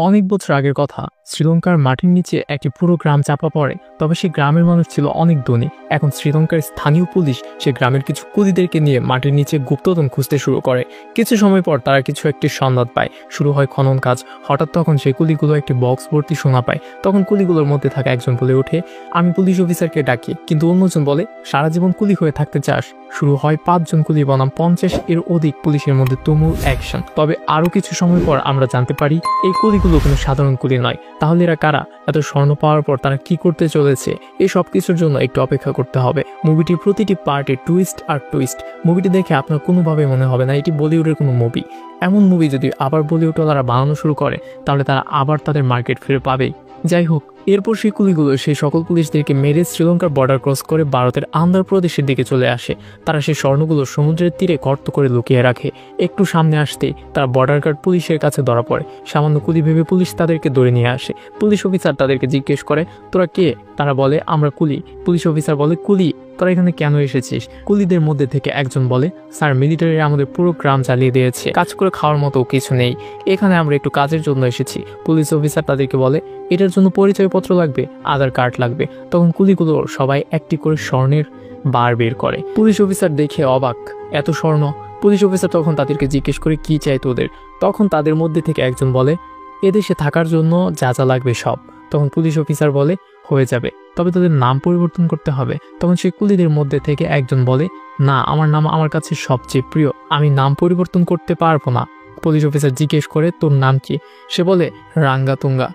অনেক বছর আগের কথা, শ্রীলঙ্কার মাটির নিচে একটি পুরো গ্রাম চাপা পড়ে। তবে সেই গ্রামের মানুষ ছিল অনেক ধনী। এখন শ্রীলঙ্কার স্থানীয় পুলিশ সে গ্রামের কিছু কুলিদেরকে নিয়ে মাটির নিচে গুপ্তধন খুঁজতে শুরু করে। কিছু সময় পর তারা কিছু একটি সন্ধান পায়। শুরু হয় খনন কাজ। হঠাৎ তখন সেই কুলিগুলো একটি বক্স ভর্তি সোনা পায়। তখন কুলিগুলোর মধ্যে থাকা একজন বলে ওঠে, আমি পুলিশ অফিসারকে ডাকি। কিন্তু অন্যজন বলে, সারা জীবন কুলি হয়ে থাকতে চাস? শুরু হয় 5 জন কুলি বনাম 50 এর অধিক পুলিশের মধ্যে তুমুল অ্যাকশন। তবে আরো কিছু সময় পর আমরা জানতে পারি এই কুলিগুলো কোনো সাধারণ কুলি নয়। তাহলে এরা কারা? এত স্বর্ণ পাওয়ার পর তারা কি করতে চলেছে? এই সব কিছুর জন্য একটু অপেক্ষা করতে হবে। মুভিটির প্রতিটি পার্টে টুইস্ট আর টুইস্ট। মুভিটি দেখে আপনার কোনোভাবে মনে হবে না এটি বলিউডের কোনো মুভি। এমন মুভি যদি আবার বলিউডওয়ালারা বানানো শুরু করে তাহলে তারা আবার তাদের মার্কেট ফিরে পাবেই। যাই হোক, এরপর সেই কুলিগুলো সেই সকল পুলিশদেরকে মেরে শ্রীলঙ্কার বর্ডার ক্রস করে ভারতের আন্ধ্রপ্রদেশের দিকে চলে আসে। তারা সেই স্বর্ণগুলো সমুদ্রের তীরে গর্ত করে লুকিয়ে রাখে। একটু সামনে আসতেই তারা বর্ডার গার্ড পুলিশের কাছে ধরা পড়ে। সামান্য কুলি ভেবে পুলিশ তাদেরকে ধরে নিয়ে আসে। পুলিশ অফিসার তাদেরকে জিজ্ঞেস করে, তোরা কে? তারা বলে, আমরা কুলি। পুলিশ অফিসার বলে, কুলি, তোরা এখানে কেন এসেছিস? কুলিদের মধ্যে থেকে একজন বলে, স্যার, মিলিটারিরা আমাদের পুরো গ্রাম চালিয়ে দিয়েছে, কাজ করে খাওয়ার মতো কিছু নেই, এখানে আমরা একটু কাজের জন্য এসেছি। পুলিশ অফিসার তাদেরকে বলে, এটার জন্য পরিচয়পত্র লাগবে, আধার কার্ড লাগবে। তখন কুলিগুলো সবাই একটি করে স্বর্ণের বার বের করে। পুলিশ অফিসার দেখে অবাক, এত স্বর্ণ! পুলিশ অফিসার তখন তাদেরকে জিজ্ঞেস করে, কি চাই তোদের? তখন তাদের মধ্যে থেকে একজন বলে, এদেশে থাকার জন্য যা যা লাগবে সব। তখন পুলিশ অফিসার বলে, হয়ে যাবে, তবে তোদের নাম পরিবর্তন করতে হবে। তখন সেই কুলিদের মধ্যে থেকে একজন বলে, না, আমার নাম আমার কাছে সবচেয়ে প্রিয়, আমি নাম পরিবর্তন করতে পারবো না। পুলিশ অফিসার জিজ্ঞেস করে, তোর নাম কি? সে বলে, রাঙ্গাতুঙ্গা।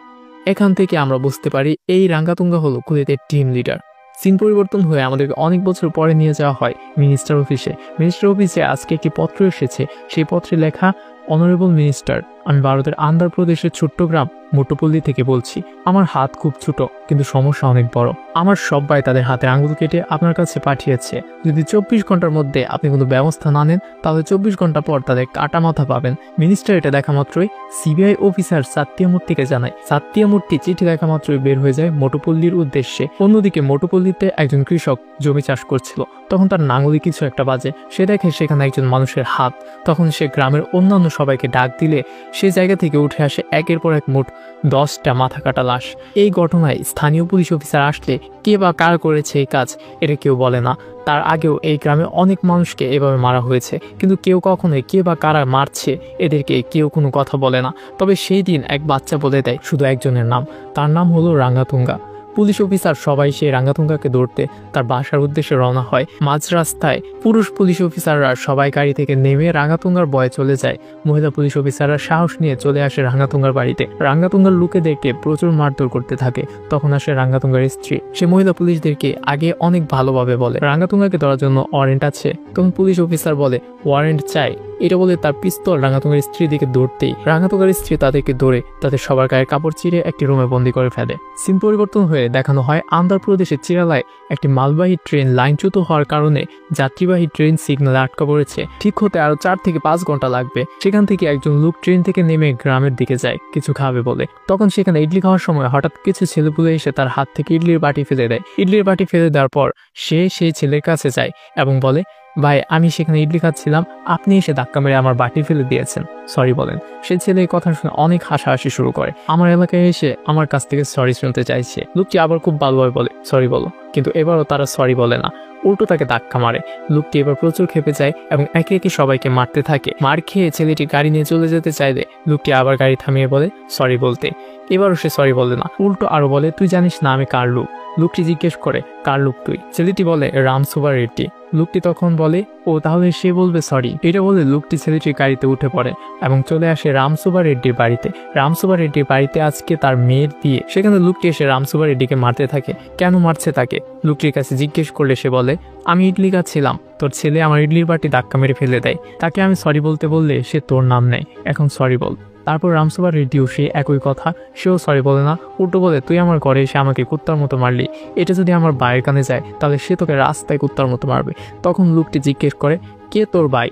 এখান থেকে আমরা বুঝতে পারি এই রাঙ্গাতুঙ্গা হলো কুলিদের টিম লিডার। সিন পরিবর্তন হয়ে আমাদেরকে অনেক বছর পরে নিয়ে যাওয়া হয় মিনিস্টার অফিসে। মিনিস্টার অফিসে আজকে একটি পত্র এসেছে। সেই পত্রে লেখা, অনারেবল মিনিস্টার, আমি ভারতের আন্ধ্রপ্রদেশের ছোট্ট গ্রাম মোটুপল্লী থেকে বলছি। আমার হাত খুব ছোট, কিন্তু সমস্যা অনেক বড়। আমার সবাই তাদের হাতে আঙুল কেটে আপনার কাছে পাঠিয়েছে। যদি 24 ঘন্টার মধ্যে আপনি কোনো ব্যবস্থা না নেন তাহলে 24 ঘন্টা পর তাদের কাটা মাথা পাবেন। মিনিস্টার এটা দেখা মাত্রই সিবিআই অফিসার সাত্যমূর্তিকে জানায়। সাত্যমূর্তি চিঠি দেখা মাত্রই বের হয়ে যায় মোটুপল্লীর উদ্দেশ্যে। অন্যদিকে মোটুপল্লীতে একজন কৃষক জমি চাষ করছিল। তখন তার নাঙলে কিছু একটা বাজে। সে দেখে সেখানে একজন মানুষের হাত। তখন সে গ্রামের অন্যান্য সবাইকে ডাক দিলে সে জায়গা থেকে উঠে আসে একের পর এক মোট 10টা মাথা কাটা লাশ। এই ঘটনায় স্থানীয় পুলিশ অফিসার আসলে কে বা কার করেছে এই কাজ এটা কেউ বলে না। তার আগেও এই গ্রামে অনেক মানুষকে এভাবে মারা হয়েছে, কিন্তু কেউ কখনোই কে বা কারা মারছে এদেরকে কেউ কোনো কথা বলে না। তবে সেই দিন এক বাচ্চা বলে দেয় শুধু একজনের নাম, তার নাম হলো রাঙ্গাতুঙ্গা। পুলিশ অফিসার সবাই সেই রাঙ্গাতুঙ্গাকে ধরতে তার বাসার উদ্দেশ্যে রওনা হয়। মাঝ রাস্তায় পুরুষ পুলিশ অফিসাররা সবাই গাড়ি থেকে নেমে রাঙ্গাতুঙ্গার ভয়ে চলে যায়। মহিলা পুলিশ অফিসাররা সাহস নিয়ে চলে আসে রাঙ্গাতুঙ্গার বাড়িতে। রাঙ্গাতুঙ্গার লোকেদেরকে প্রচুর মারধর করতে থাকে। তখন আসে রাঙ্গাতুঙ্গার স্ত্রী। সে মহিলা পুলিশদেরকে আগে অনেক ভালোভাবে বলে রাঙ্গাতুঙ্গাকে ধরার জন্য ওয়ারেন্ট আছে। তখন পুলিশ অফিসার বলে, ওয়ারেন্ট চাই। এটা বলে তার পিস্তল রাঙ্গাতুঙ্গার স্ত্রীর দিকে দৌড়তেই রাঙ্গাতুঙ্গার স্ত্রী তাদেরকে ধরে তাদের সবার গায়ের কাপড় চিরে একটি রুমে বন্দি করে ফেলে। সিন পরিবর্তন হয়ে দেখানো হয় আন্ধ্রপ্রদেশের চিরালায় একটি মালবাহী ট্রেন লাইনচ্যুত হওয়ার কারণে যাত্রীবাহী ট্রেন সিগন্যালে আটকা পড়েছে। ঠিক হতে আরো 4 থেকে 5 ঘন্টা লাগবে। সেখান থেকে একজন লোক ট্রেন থেকে নেমে গ্রামের দিকে যায় কিছু খাবে বলে। তখন সেখানে ইডলি খাওয়ার সময় হঠাৎ কিছু ছেলেপুলে এসে তার হাত থেকে ইডলির বাটি ফেলে দেয়। ইডলির বাটি ফেলে দেওয়ার পর সে সেই ছেলের কাছে যায় এবং বলে, ভাই, আমি সেখানে ইডলি খাচ্ছিলাম, আপনি এসে ধাক্কা মেরে আমার বাটি ফেলে দিয়েছেন, সরি বলেন। সেই ছেলে এই কথা শুনে অনেক হাসাহাসি শুরু করে। আমার এলাকায় এসে আমার কাছ থেকে সরি শুনতে চাইছে। লোকটি আবার খুব ভালোভাবে বলে, সরি বলো, কিন্তু এবারও তারা সরি বলে না, উল্টো তাকে ধাক্কা মারে। লোকটি এবার প্রচুর খেপে যায় এবং একে একে সবাইকে মারতে থাকে। মার খেয়ে ছেলেটি গাড়ি নিয়ে চলে যেতে চাইলে লোকটি আবার গাড়ি থামিয়ে বলে সরি বলতে। এবারও সে সরি বলে না, উল্টো আরো বলে, তুই জানিস না আমি কার লোক? লোকটি জিজ্ঞেস করে, কার লোক তুই? ছেলেটি বলে, রামসুবা রেড্ডি। লোকটি তখন বলে, ও তাহলে সে বলবে সরি। এটা বলে লোকটি ছেলেটির গাড়িতে উঠে পড়ে এবং চলে আসে রামসুবা রেড্ডির বাড়িতে। রামসুবা রেড্ডির বাড়িতে আজকে তার মেয়ের বিয়ে। সেখানে লোকটি এসে রামসুবা রেড্ডিকে মারতে থাকে। কেন মারছে তাকে লোকটির কাছে জিজ্ঞেস করলে সে বলে, আমি ইডলি খাচ্ছিলাম, তোর ছেলে আমার ইডলির বাটি ধাক্কা মেরে ফেলে দেয়, তাকে আমি সরি বলতে বললে সে তোর নাম নেয়, এখন সরি বল। তারপর রামসুবা রেড্ডিও সে একই কথা, সেও সরি বলে না, উল্টো বলে, তুই আমার ঘরে এসে আমাকে কুত্তার মতো মারলি, এটা যদি আমার ভাইয়ের কানে যায় তাহলে সে তোকে রাস্তায় কুত্তার মতো মারবে। তখন লোকটি জিজ্ঞেস করে, কে তোর ভাই?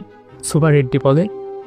সুবা রেড্ডি বলে,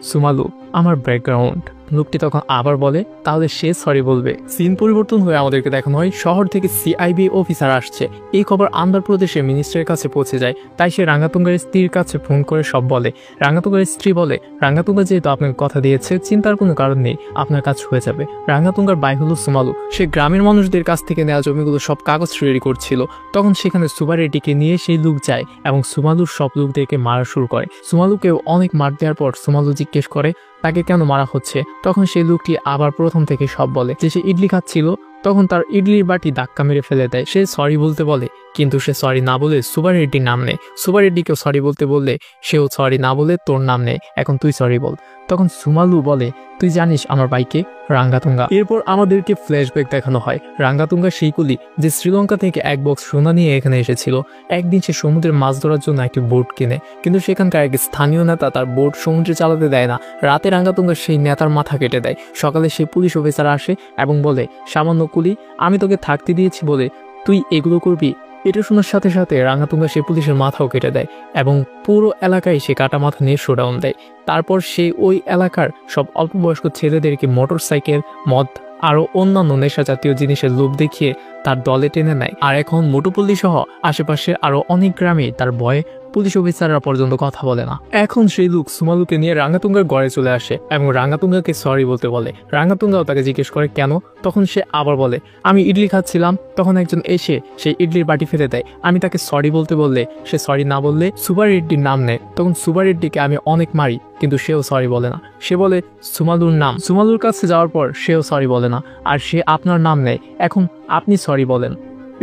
সুমালু, আমার ব্যাকগ্রাউন্ড। লোকটি তখন আবার বলে তাহলে সে সরি বলবে। সিন পরিবর্তন হয়ে আমাদেরকে দেখানো হয় শহর থেকে সিআইবি অফিসার আসছে। এই খবর আন্ধ্রপ্রদেশের মিনিস্টারের কাছে পৌঁছে যায়। তাই সে রাঙ্গাতুঙ্গার স্ত্রীর কাছে ফোন করে সব বলে। রাঙ্গাতুঙ্গার স্ত্রী বলে রাঙ্গাতুঙ্গা যেহেতু আপনাকে কথা দিয়েছে চিন্তার কোনো কারণ নেই, আপনার কাজ হয়ে যাবে। রাঙ্গাতুঙ্গার ভাই হলো সুমালু, সে গ্রামের মানুষদের কাছ থেকে নেওয়া জমিগুলো সব কাগজ রেডি করছিল। তখন সেখানে সুবা রেড্ডিকে নিয়ে সেই লোক যায় এবং সুমালুর সব লোকদেরকে মারা শুরু করে। সুমালুকেও অনেক মার দেওয়ার পর সুমালু জিজ্ঞেস করে তাকে কেন মারা হচ্ছে। তখন সেই লোকটি আবার প্রথম থেকে সব বলে যে সে ইডলি খাচ্ছিল, তখন তার ইডলির বাটি ধাক্কা মেরে ফেলে দেয়। সে সরি বলতে বলে, কিন্তু সে সরি না বলে সুবা রেড্ডির নাম নেয়। সুবা রেড্ডিকেও সরি বলতে বললে সেও সরি না বলে তোর নাম নেয়, এখন তুই সরি বল। তখন সুমালু বলে তুই জানিস আমার ভাইকে রাঙ্গাতুঙ্গা। এরপর আমাদেরকে ফ্ল্যাশব্যাক দেখানো হয় রাঙ্গাতুঙ্গা সেই কুলি যে শ্রীলঙ্কা থেকে এক বক্স সোনা নিয়ে এখানে এসেছিল। একদিন সে সমুদ্রের মাছ ধরার জন্য একটি বোট কিনে, কিন্তু সেখানকার এক স্থানীয় নেতা তার বোট সমুদ্রে চালাতে দেয় না। রাতে রাঙ্গাতুঙ্গা সেই নেতার মাথা কেটে দেয়। সকালে সেই পুলিশ অফিসার আসে এবং বলে সামান্য কুলি, আমি তোকে থাকতে দিয়েছি বলে তুই এগুলো করবি। এটা শোনার সাথে সাথে রাঙ্গাতুঙ্গা সে পুলিশের মাথাও কেটে দেয় এবং পুরো এলাকায় সে কাটা মাথা নিয়ে শোডাউন দেয়। তারপর সে ওই এলাকার সব অল্প বয়স্ক ছেলেদেরকে মোটরসাইকেল, মদ আরও অন্যান্য নেশা জাতীয় জিনিসের লোভ দেখিয়ে তার দলে টেনে নেয়। আর এখন মোটুপল্লী সহ আশেপাশে আরও অনেক গ্রামে তার ভয়ে পুলিশ অফিসাররা পর্যন্ত কথা বলে না। এখন সেই লোক সুমালুকে নিয়ে রাঙ্গাতুঙ্গার গড়ে চলে আসে এবং রাঙ্গাতুঙ্গাকে সরি বলতে বলে। রাঙ্গাতুঙ্গাও তাকে জিজ্ঞেস করে কেন। তখন সে আবার বলে আমি ইডলি খাচ্ছিলাম, তখন একজন এসে সেই ইডলির বাটি ফেলে দেয়। আমি তাকে সরি বলতে বললে সে সরি না বললে সুবা রেড্ডির নাম নেয়। তখন সুবা রেড্ডিকে আমি অনেক মারি, কিন্তু সেও সরি বলে না। সে বলে সুমালুর নাম। সুমালুর কাছে যাওয়ার পর সেও সরি বলে না, আর সে আপনার নাম নেয়, এখন আপনি সরি বলেন।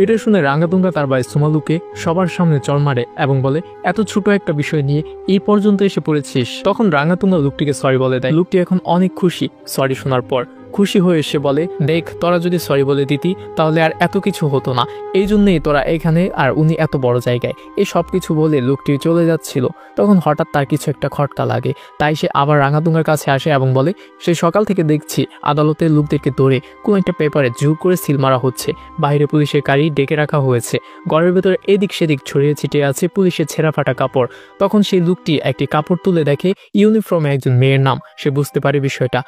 এটা শুনে রাঙ্গাতুঙ্গা তার ভাই সুমালুকে সবার সামনে চড় মারে এবং বলে এত ছোট একটা বিষয় নিয়ে এই পর্যন্ত এসে পড়েছিস। তখন রাঙ্গাতুঙ্গা লোকটিকে সরি বলে দেয়। লোকটি এখন অনেক খুশি সরি শোনার পর। খুশি হয়ে সে বলে দেখ তোরা যদি সরি বলে দিতি তাহলে আর এত কিছু হতো না, এই জন্যই তোরা এখানে আর উনি এত বড় জায়গায়। এই সব কিছু বলে লোকটি চলে যাচ্ছিল। তখন হঠাৎ তার কিছু একটা খটকা লাগে, তাই সে আবার রাঙ্গাতুঙ্গার কাছে আসে এবং বলে সে সকাল থেকে দেখছি আদালতের লোকদেরকে ধরে কোনো একটা পেপারে জোর করে সিল মারা হচ্ছে। বাইরে পুলিশের গাড়ি ডেকে রাখা হয়েছে, ঘরের ভেতরে এদিক সেদিক ছড়িয়ে ছিটিয়ে আছে পুলিশের ছেঁড়া ফাটা কাপড়। তখন সেই লোকটি একটি কাপড় তুলে দেখে ইউনিফর্মে একজন মেয়ের নাম। সে বুঝতে পারে বিষয়টা।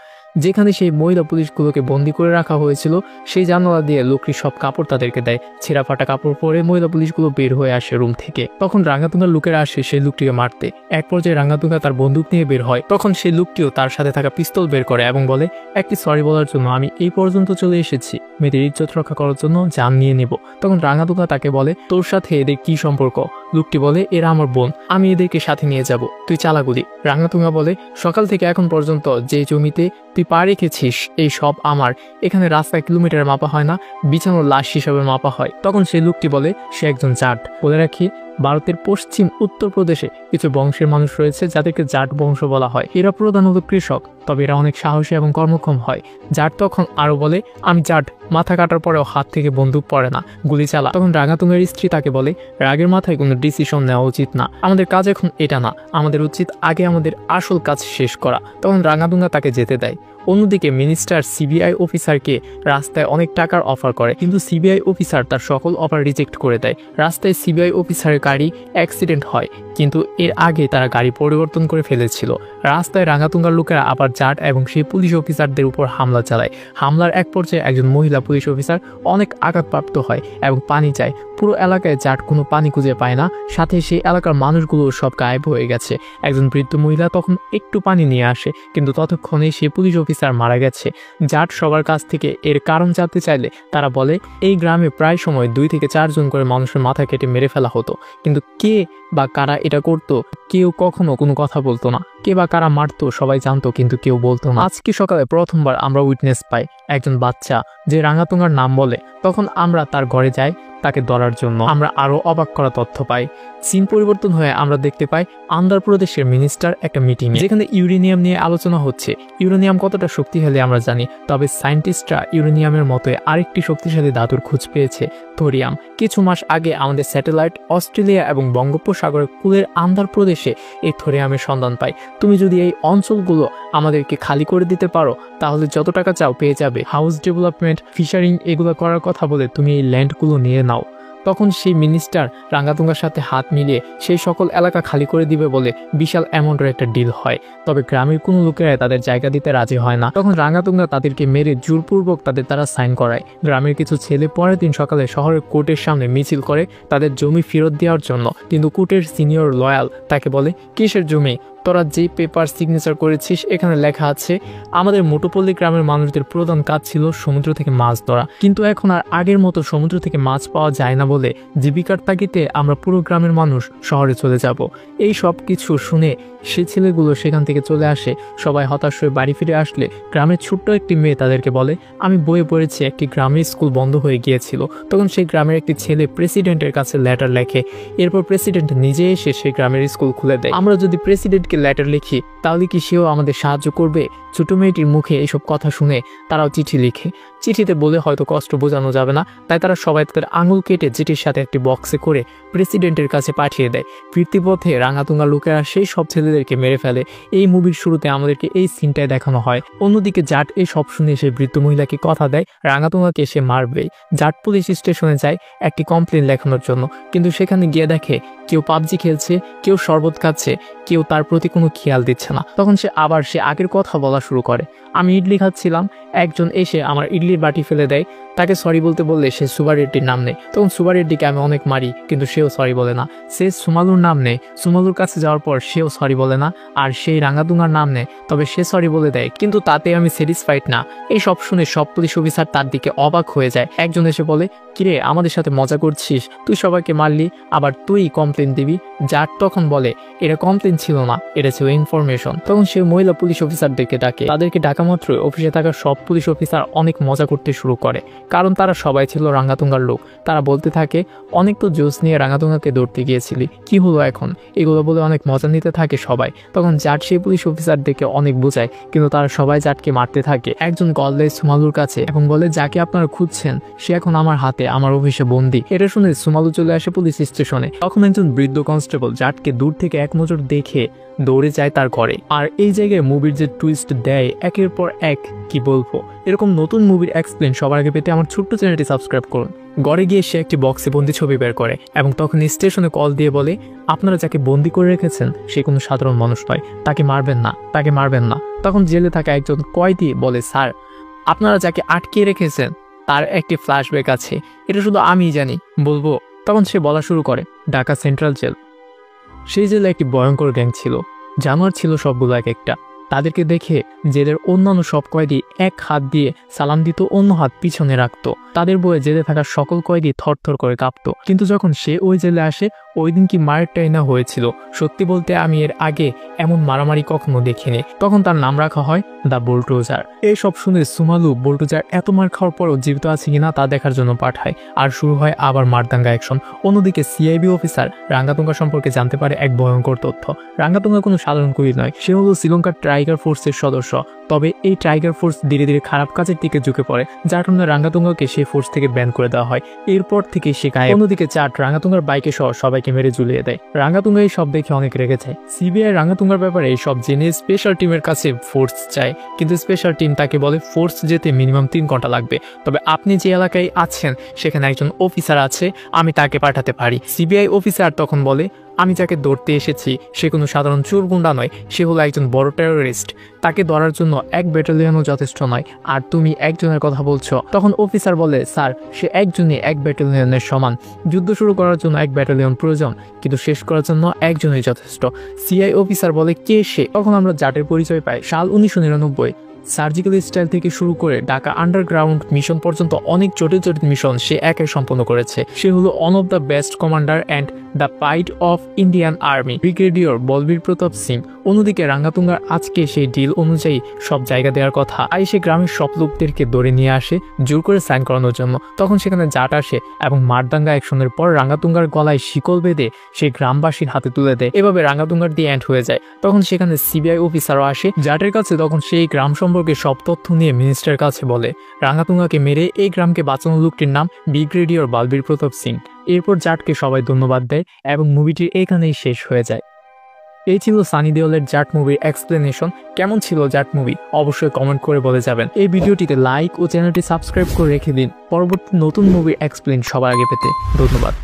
যেখানে সেই মহিলা পুলিশগুলোকে বন্দি করে রাখা হয়েছিল সেই জানালা দিয়ে লোকটি সব কাপড় তাদেরকে দেয়। ছেঁড়া ফাটা কাপড় পরে মহিলা পুলিশগুলো বের হয়ে আসে রুম থেকে। তখন রাঙ্গাতুঙ্গার লোকেরা আসে সেই লোকটিকে মারতে। এক পর্যায়ে রাঙ্গাতুঙ্গা তার বন্দুক নিয়ে বের হয়। তখন সেই লোকটিও তার সাথে থাকা পিস্তল বের করে এবং বলে একটি সরি বলার জন্য আমি এই পর্যন্ত চলে এসেছি, মেয়েদের ইজ্জত রক্ষা করার জন্য জান নিয়ে নেব। তখন রাঙ্গাতুঙ্গা তাকে বলে তোর সাথে এদের কি সম্পর্ক। লোকটি বলে এরা আমার বোন, আমি এদেরকে সাথে নিয়ে যাব, তুই চালাগুলি। রাঙ্গাতুঙ্গা বলে সকাল থেকে এখন পর্যন্ত যে জমিতে তুই পা রেখেছিস এই সব আমার। এখানে রাস্তায় কিলোমিটারে মাপা হয় না, বিছানোর লাশ হিসাবে মাপা হয়। তখন সেই লোকটি বলে সে একজন জাট। বলে রাখি ভারতের পশ্চিম উত্তরপ্রদেশে কিছু বংশের মানুষ রয়েছে যাদেরকে জাট বংশ বলা হয়। এরা প্রধানত কৃষক, তবে এরা অনেক সাহসী এবং কর্মক্ষম হয়। জাট তখন আরো বলে আমি জাট, মাথা কাটার পরেও হাত থেকে বন্দুক পড়ে না, গুলি চালা। তখন রাঙ্গাতুঙ্গের স্ত্রী তাকে বলে রাগের মাথায় কোনো ডিসিশন নেওয়া উচিত না, আমাদের কাজ এখন এটা না, আমাদের উচিত আগে আমাদের আসল কাজ শেষ করা। তখন রাঙ্গাতুঙ্গা তাকে যেতে দেয়। অন্যদিকে মিনিস্টার সিবিআই অফিসারকে রাস্তায় অনেক টাকার অফার করে, কিন্তু সিবিআই অফিসার তার সকল অফার রিজেক্ট করে দেয়। রাস্তায় সিবিআই অফিসারের গাড়ি অ্যাক্সিডেন্ট হয়, কিন্তু এর আগে তারা গাড়ি পরিবর্তন করে ফেলেছিল। রাস্তায় রাঙ্গাতুঙ্গার লোকেরা আবার জাট এবং সেই পুলিশ অফিসারদের উপর হামলা চালায়। হামলার এক পর্যায়ে একজন মহিলা পুলিশ অফিসার অনেক আঘাতপ্রাপ্ত হয় এবং পানি চায়। পুরো এলাকায় জাট কোনো পানি খুঁজে পায় না, সাথে সেই এলাকার মানুষগুলো সব গায়েব হয়ে গেছে। একজন বৃদ্ধ মহিলা তখন একটু পানি নিয়ে আসে, কিন্তু ততক্ষণে সেই পুলিশ অফিসার মারা গেছে। জাট সবার কাছ থেকে এর কারণ জানতে চাইলে তারা বলে এই গ্রামে প্রায় সময় 2 থেকে 4 জন করে মানুষের মাথা কেটে মেরে ফেলা হতো, কিন্তু কে বা কারা এটা করতো কেউ কখনো কোনো কথা বলতো না। কে বা কারা মারতো সবাই জানতো, কিন্তু কেউ বলতো না। আজকে সকালে প্রথমবার আমরা উইটনেস পাই, একজন বাচ্চা যে রাঙ্গাতুঙ্গার নাম বলে। তখন আমরা তার ঘরে যাই তাকে ধরার জন্য। আমরা আরো অবাক করা তথ্য পাই। সিন পরিবর্তন হয়ে আমরা দেখতে পাই আন্ধ্রপ্রদেশের মিনিস্টার একটা মিটিং, যেখানে ইউরেনিয়াম নিয়ে আলোচনা হচ্ছে। ইউরেনিয়াম কতটা শক্তিশালী আমরা জানি, তবে সায়েন্টিস্টরা ইউরেনিয়ামের মতোই আরেকটি শক্তিশালী ধাতুর খোঁজ পেয়েছে, থোরিয়াম। কিছু মাস আগে আমাদের স্যাটেলাইট অস্ট্রেলিয়া এবং বঙ্গোপসাগরের কূলের আন্ধ্রপ্রদেশে এই থোরিয়ামের সন্ধান পায়। তুমি যদি এই অঞ্চলগুলো আমাদেরকে খালি করে দিতে পারো তাহলে যত টাকা চাও পেয়ে যাবে। হাউস ডেভেলপমেন্ট, ফিশারিং এগুলো করার কথা বলে তুমি এই ল্যান্ডগুলো নিয়ে নাও। তখন সেই মিনিস্টার রাঙ্গাতুঙ্গার সাথে হাত মিলিয়ে সেই সকল এলাকা খালি করে দিবে বলে বিশাল অ্যামাউন্টের একটা ডিল হয়। তবে গ্রামের কোনো লোকেরা তাদের জায়গা দিতে রাজি হয় না। তখন রাঙ্গাতুঙ্গা তাদেরকে মেরে জোরপূর্বক তাদের দ্বারা সাইন করায়। গ্রামের কিছু ছেলে পরের দিন সকালে শহরের কোর্টের সামনে মিছিল করে তাদের জমি ফেরত দেওয়ার জন্য, কিন্তু কোর্টের সিনিয়র লয়াল তাকে বলে, কিসের জমি? তোরা যে পেপার সিগনেচার করেছিস এখানে লেখা আছে আমাদের মোটুপল্লী গ্রামের মানুষদের প্রধান কাজ ছিল সমুদ্র থেকে মাছ ধরা, কিন্তু এখন আর আগের মতো সমুদ্র থেকে মাছ পাওয়া যায় না বলে জীবিকার তাগিদে আমরা পুরো গ্রামের মানুষ শহরে চলে যাব। এই সব কিছু শুনে সে ছেলেগুলো সেখান থেকে চলে আসে। সবাই হতাশ হয়ে বাড়ি ফিরে আসলে গ্রামের ছোট্ট একটি মেয়ে তাদেরকে বলে, আমি বইয়ে পড়েছি একটি গ্রামের স্কুল বন্ধ হয়ে গিয়েছিল। তখন সেই গ্রামের একটি ছেলে প্রেসিডেন্টের কাছে লেটার লেখে। এরপর প্রেসিডেন্ট নিজে এসে সেই গ্রামের স্কুল খুলে দেয়। আমরা যদি প্রেসিডেন্টকে লেটার লিখি তাহলে কি সেও আমাদের সাহায্য করবে? ছোট মেয়েটির মুখে এইসব কথা শুনে তারাও চিঠি লিখে। চিঠিতে বলে হয়তো কষ্ট বোঝানো যাবে না, তাই তারা সবাই তাদের আঙুল কেটে চিঠির সাথে একটি বক্সে করে প্রেসিডেন্টের কাছে পাঠিয়ে দেয়। ফিরতি পথে রাঙ্গাতুঙ্গা লোকেরা সেই সব ছেলেদেরকে মেরে ফেলে। এই মুভির শুরুতে আমাদেরকে এই সিনটাই দেখানো হয়। অন্যদিকে জাট এই সব শুনে সেই বৃদ্ধ মহিলাকে কথা দেয় রাঙ্গাতুঙ্গাকে সে মারবেই। জাট পুলিশ স্টেশনে যায় একটি কমপ্লেন লেখানোর জন্য, কিন্তু সেখানে গিয়ে দেখে কেউ পাবজি খেলছে, কেউ শরবত খাচ্ছে, কেউ তার প্রতি কোনো খেয়াল দিচ্ছে না। তখন সে আগের কথা বলা শুরু করে। আমি ইডলি খাচ্ছিলাম, একজন এসে আমার ইডলির বাটি ফেলে দেয়। তাকে সরি বলতে বললে সে সুবারেড্ডির নাম নেয়। তখন সুবারেড্ডিকে আমি অনেক মারি, কিন্তু সেও সরি বলে না। সে সুমালুর নাম নেয়, সুমালুর কাছে যাওয়ার পর সেও সরি বলে না। আর সেই রাঙ্গাতুঙ্গার নাম নেয়, তবে সে সরি বলে দেয়, কিন্তু তাতে আমি স্যাটিসফাইড না। এই সব শুনে সব পুলিশ অফিসার তার দিকে অবাক হয়ে যায়। একজন এসে বলে, কিরে আমাদের সাথে মজা করছিস? তুই সবাইকে মারলি, আবার তুই কমপ্লেন দিবি? জাট তখন বলে, এটা কমপ্লেন ছিল না, এটা ছিল ইনফরমেশন। তখন সে মহিলা পুলিশ অফিসারদেরকে ডাকে। তাদেরকে ডাকা মাত্র অফিসে থাকা সব পুলিশ অফিসার অনেক মজা করতে শুরু করে, কারণ তারা সবাই ছিল রাঙ্গাতুঙ্গার লোক। তারা বলতে থাকে, অনেক তো জোশ নিয়ে রাঙ্গাতুঙ্গাকে ধরতে গিয়েছিলি, কি হলো এখন? এগুলো বলে অনেক মজা নিতে থাকে সবাই। তখন জাট সেই পুলিশ অফিসারদেরকে অনেক বোঝায়, কিন্তু তারা সবাই জাটকে মারতে থাকে। একজন কল দেয় সুমালুর কাছে এবং বলে, যাকে আপনারা খুঁজছেন সে এখন আমার হাতে, আমার অফিসে বন্দি। এটা শুনে সুমালু চলে আসে পুলিশ স্টেশনে। তখন একজন বৃদ্ধ কনস্টেবল জাটকে দূর থেকে এক নজর দেখে দৌড়ে যায় তার ঘরে। আর এই জায়গায় মুভির যে টুইস্ট দেয় একের পর এক, কি বলবো। এরকম নতুন মুভির এক্সপ্লেন সবার আগে পেতে আমার ছোট্ট চ্যানেলটি সাবস্ক্রাইব করুন। ঘরে গিয়ে সে একটি বক্সে বন্দি ছবি বের করে এবং তখন স্টেশনে কল দিয়ে বলে, আপনারা যাকে বন্দি করে রেখেছেন সে কোনো সাধারণ মানুষ নয়, তাকে মারবেন না, তাকে মারবেন না। তখন জেলে থাকা একজন কয়েদি বলে, স্যার আপনারা যাকে আটকে রেখেছেন তার একটি ফ্ল্যাশব্যাক আছে, এটা শুধু আমিই জানি, বলবো? তখন সে বলা শুরু করে, ঢাকা সেন্ট্রাল জেল। সেই জেলে একটি ভয়ঙ্কর গ্যাং ছিল, জানোয়ার ছিল সবগুলো এক একটা। তাদেরকে দেখে জেলের অন্যান্য সব কয়েদি এক হাত দিয়ে সালাম দিত, অন্য হাত পিছনে রাখতো। তাদের বয়ে জেলে থাকা সকল কয়েদি থরথর করে কাঁপতো। কিন্তু যখন সে ওই জেলে আসে, ওই দিন কি মারটাই না হয়েছিল। সত্যি বলতে আমি এর আগে এমন মারামারি কখনো দেখিনি। তখন তার নাম রাখা হয় দ্য বুলডোজার। এই সব শুনে সুমালু বুলডোজার এত মার খাওয়ার পরও জীবিত আছে কিনা তা দেখার জন্য পাঠায়। আর শুরু হয় আবার মারদাঙ্গা অ্যাকশন। অন্যদিকে সিআইবি অফিসার রাঙ্গাতুঙ্গা সম্পর্কে জানতে পারে এক ভয়ঙ্কর তথ্য। রাঙ্গাতুঙ্গা কোনো সাধারণ কুলি নয়, সে হলো শ্রীলঙ্কার টাইগার ফোর্সের সদস্য। তবে এই টাইগার ফোর্স ধীরে ধীরে খারাপ কাজের দিকে ঝুঁকে পড়ে, যার কারণে রাঙ্গাতুঙ্গাকে সেই ফোর্স থেকে ব্যান করে দেওয়া হয়। এরপর থেকে সে গায়ে। অন্যদিকে চাট রাঙ্গাতুঙ্গার বাইকে সহ সবাইকে মেরে ঝুলিয়ে দেয়। রাঙ্গাতুঙ্গা এই সব দেখে অনেক রেগে যায়। সিবিআই রাঙ্গাতুঙ্গার ব্যাপারে এই সব জেনে স্পেশাল টিমের কাছে ফোর্স চায়, কিন্তু স্পেশাল টিম তাকে বলে ফোর্স যেতে মিনিমাম 3 ঘন্টা লাগবে। তবে আপনি যে এলাকায় আছেন সেখানে একজন অফিসার আছে, আমি তাকে পাঠাতে পারি। সিবিআই অফিসার তখন বলে, আমি যাকে ধরতে এসেছি সে কোনো সাধারণ চোরগুন্ডা নয়, সে হলো একজন বড় টেরোরিস্ট। তাকে ধরার জন্য 1 ব্যাটালিয়নও যথেষ্ট নয়, আর তুমি একজনের কথা বলছো। তখন অফিসার বলে, স্যার সে একজনই 1 ব্যাটালিয়নের সমান। যুদ্ধ শুরু করার জন্য 1 ব্যাটালিয়ন প্রয়োজন, কিন্তু শেষ করার জন্য একজনই যথেষ্ট। সিআই অফিসার বলে, কে সে? তখন আমরা জাটের পরিচয় পাই। সাল 1999। সার্জিক্যাল স্টাইল থেকে শুরু করে ঢাকা আন্ডারগ্রাউন্ড মিশন পর্যন্ত অনেক জটিল জটিল মিশন সে একাই সম্পন্ন করেছে। সে হলো one of the best commander and the pride of Indian army, brigadier Balbir Pratap Singh. অন্যদিকে রাঙ্গাতুঙ্গার আজকে সেই ডিল অনুযায়ী সব জায়গা দেওয়ার কথা, তাই সে গ্রামের সব লোকদেরকে ধরে নিয়ে আসে জোর করে সাইন করানোর জন্য। তখন সেখানে জাট আসে এবং মারদাঙ্গা অ্যাকশনের পর রাঙ্গাতুঙ্গার গলায় শিকল বেঁধে সেই গ্রামবাসীর হাতে তুলে দেয়। এভাবে রাঙ্গাতুঙ্গার দিয়ে এন্ড হয়ে যায়। তখন সেখানে সিবিআই অফিসারও আসে জাটের কাছে। তখন সেই গ্রাম সম্পর্কে সব তথ্য নিয়ে মিনিস্টারের কাছে বলে, রাঙ্গাতুঙ্গাকে মেরে এই গ্রামকে বাঁচানো লোকটির নাম ব্রিগেডিয়র বলবীর প্রতাপ সিং। এরপর জাটকে সবাই ধন্যবাদ দেয় এবং মুভিটি এখানেই শেষ হয়ে যায়। এই ছিল সানি দেওলের জাট মুভির এক্সপ্লেনেশন। কেমন ছিল জাট মুভি অবশ্যই কমেন্ট করে বলে যাবেন। এই ভিডিওটিতে লাইক ও চ্যানেলটি সাবস্ক্রাইব করে রেখে দিন পরবর্তী নতুন মুভির এক্সপ্লেন সবার আগে পেতে। ধন্যবাদ।